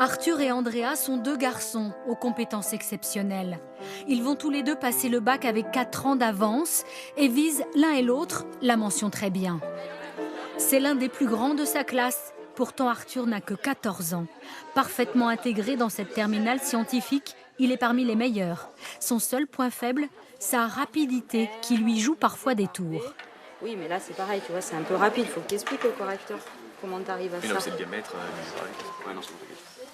Arthur et Andrea sont deux garçons aux compétences exceptionnelles. Ils vont tous les deux passer le bac avec 4 ans d'avance et visent l'un et l'autre la mention très bien. C'est l'un des plus grands de sa classe. Pourtant, Arthur n'a que 14 ans. Parfaitement intégré dans cette terminale scientifique, il est parmi les meilleurs. Son seul point faible, sa rapidité qui lui joue parfois des tours. Oui, mais là c'est pareil, tu vois, c'est un peu rapide. Il faut que tu expliques au correcteur comment tu arrives à ça. C'est le diamètre. Ouais, non,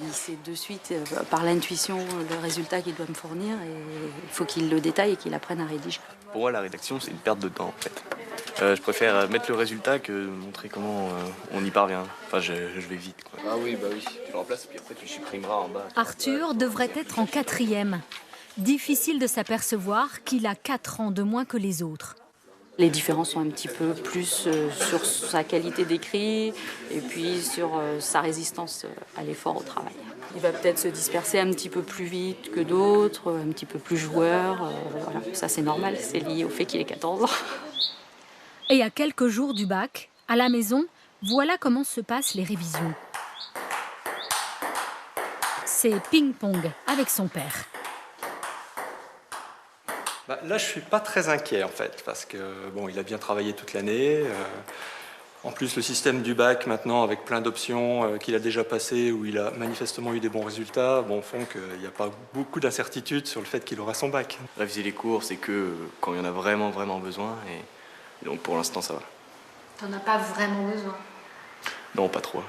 Il sait de suite, par l'intuition, le résultat qu'il doit me fournir. Et il faut qu'il le détaille et qu'il apprenne à rédiger. pour moi, la rédaction, c'est une perte de temps, en fait. Je préfère mettre le résultat que montrer comment on y parvient. Enfin, je vais vite, quoi. Ah oui, bah oui. Tu le remplaces et puis après tu supprimeras en bas. Arthur devrait être en 4e. Difficile de s'apercevoir qu'il a 4 ans de moins que les autres. Les différences sont un petit peu plus sur sa qualité d'écrit et puis sur sa résistance à l'effort au travail. Il va peut-être se disperser un petit peu plus vite que d'autres, un petit peu plus joueur. Voilà. Ça c'est normal, c'est lié au fait qu'il ait 14 ans. Et à quelques jours du bac, à la maison, voilà comment se passent les révisions. C'est ping-pong avec son père. Bah, là, je suis pas très inquiet en fait, parce que bon, il a bien travaillé toute l'année. En plus, le système du bac maintenant, avec plein d'options qu'il a déjà passées, où il a manifestement eu des bons résultats, font qu'il n'y a pas beaucoup d'incertitudes sur le fait qu'il aura son bac. Réviser les cours, c'est que quand il y en a vraiment, vraiment besoin. Et donc pour l'instant, ça va. T'en as pas vraiment besoin. Non, pas trop.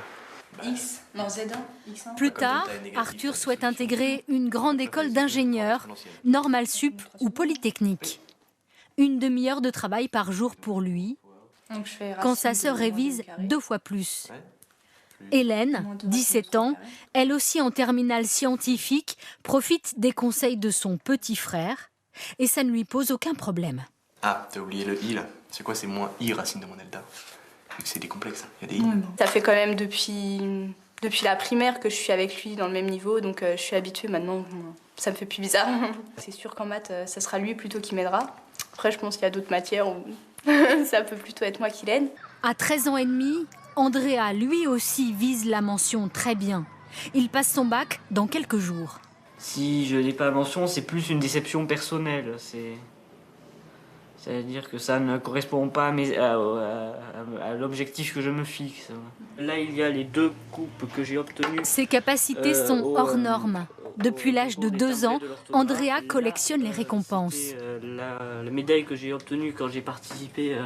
X, non Z1, X1. Plus tard, Arthur souhaite intégrer une grande école d'ingénieurs, Normal Sup ou Polytechnique. Une demi-heure de travail par jour pour lui, Donc, je fais quand sa sœur révise 2 fois plus. Hélène, 17 ans, elle aussi en terminale scientifique, profite des conseils de son petit frère et ça ne lui pose aucun problème. Ah, t'as oublié le i là. C'est quoi? C'est moins i racine de mon delta. Vu que c'est des complexes, il y a des i. Ça fait quand même depuis la primaire que je suis avec lui dans le même niveau, donc je suis habituée maintenant, ça me fait plus bizarre. C'est sûr qu'en maths, ça sera lui plutôt qui m'aidera. Après, je pense qu'il y a d'autres matières où ça peut plutôt être moi qui l'aide. À 13 ans et demi, Andrea lui aussi vise la mention très bien. Il passe son bac dans quelques jours. Si je n'ai pas la mention, c'est plus une déception personnelle. C'est-à-dire que ça ne correspond pas à l'objectif que je me fixe. Là, il y a les 2 coupes que j'ai obtenues. Ses capacités sont hors normes. Depuis l'âge de 2 ans, Andrea collectionne les récompenses. La médaille que j'ai obtenue quand j'ai participé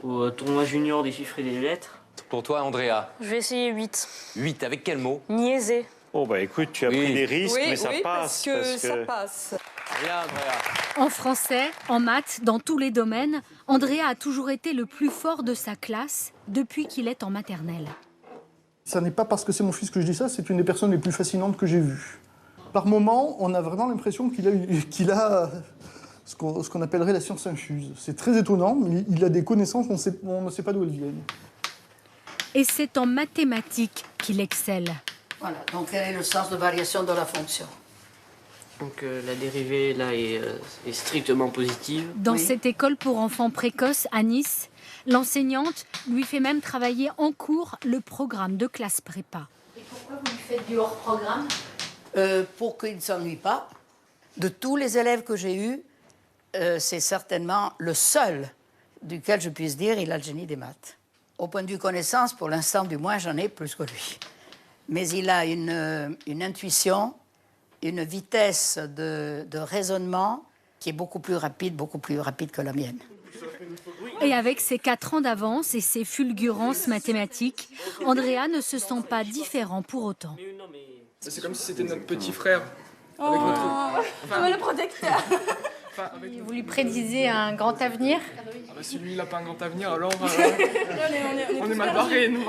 au tournoi junior des chiffres et des lettres. Pour toi, Andrea, Je vais essayer 8. 8 avec quel mot? Niaiser. Oh bah écoute, tu as pris des risques, mais ça passe. parce que ça passe. Bien, Andrea. En français, en maths, dans tous les domaines, Andrea a toujours été le plus fort de sa classe depuis qu'il est en maternelle. Ça n'est pas parce que c'est mon fils que je dis ça, c'est une des personnes les plus fascinantes que j'ai vues. Par moments, on a vraiment l'impression qu'il a ce qu'on appellerait la science infuse. C'est très étonnant, mais il a des connaissances, on ne sait pas d'où elles viennent. Et c'est en mathématiques qu'il excelle. Voilà, donc quel est le sens de variation de la fonction? Donc la dérivée là est strictement positive. Dans cette école pour enfants précoces à Nice, l'enseignante lui fait même travailler en cours le programme de classe prépa. Et pourquoi vous lui faites du hors-programme? Pour qu'il ne s'ennuie pas. De tous les élèves que j'ai eus, c'est certainement le seul duquel je puisse dire il a le génie des maths. Au point de vue connaissance, pour l'instant du moins, j'en ai plus que lui. Mais il a une intuition, une vitesse de raisonnement qui est beaucoup plus rapide que la mienne. Et avec ses 4 ans d'avance et ses fulgurances mathématiques, Andrea ne se sent pas différent pour autant. C'est comme si c'était notre petit frère. Avec le protecteur. Vous lui prédisez un grand avenir? Si lui, il n'a pas un grand avenir, alors on est mal barrés, nous.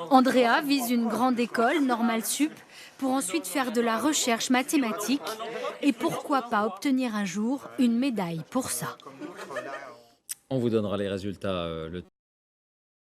Andrea vise une grande école, Normal Sup, pour ensuite faire de la recherche mathématique et pourquoi pas obtenir un jour une médaille pour ça. On vous donnera les résultats le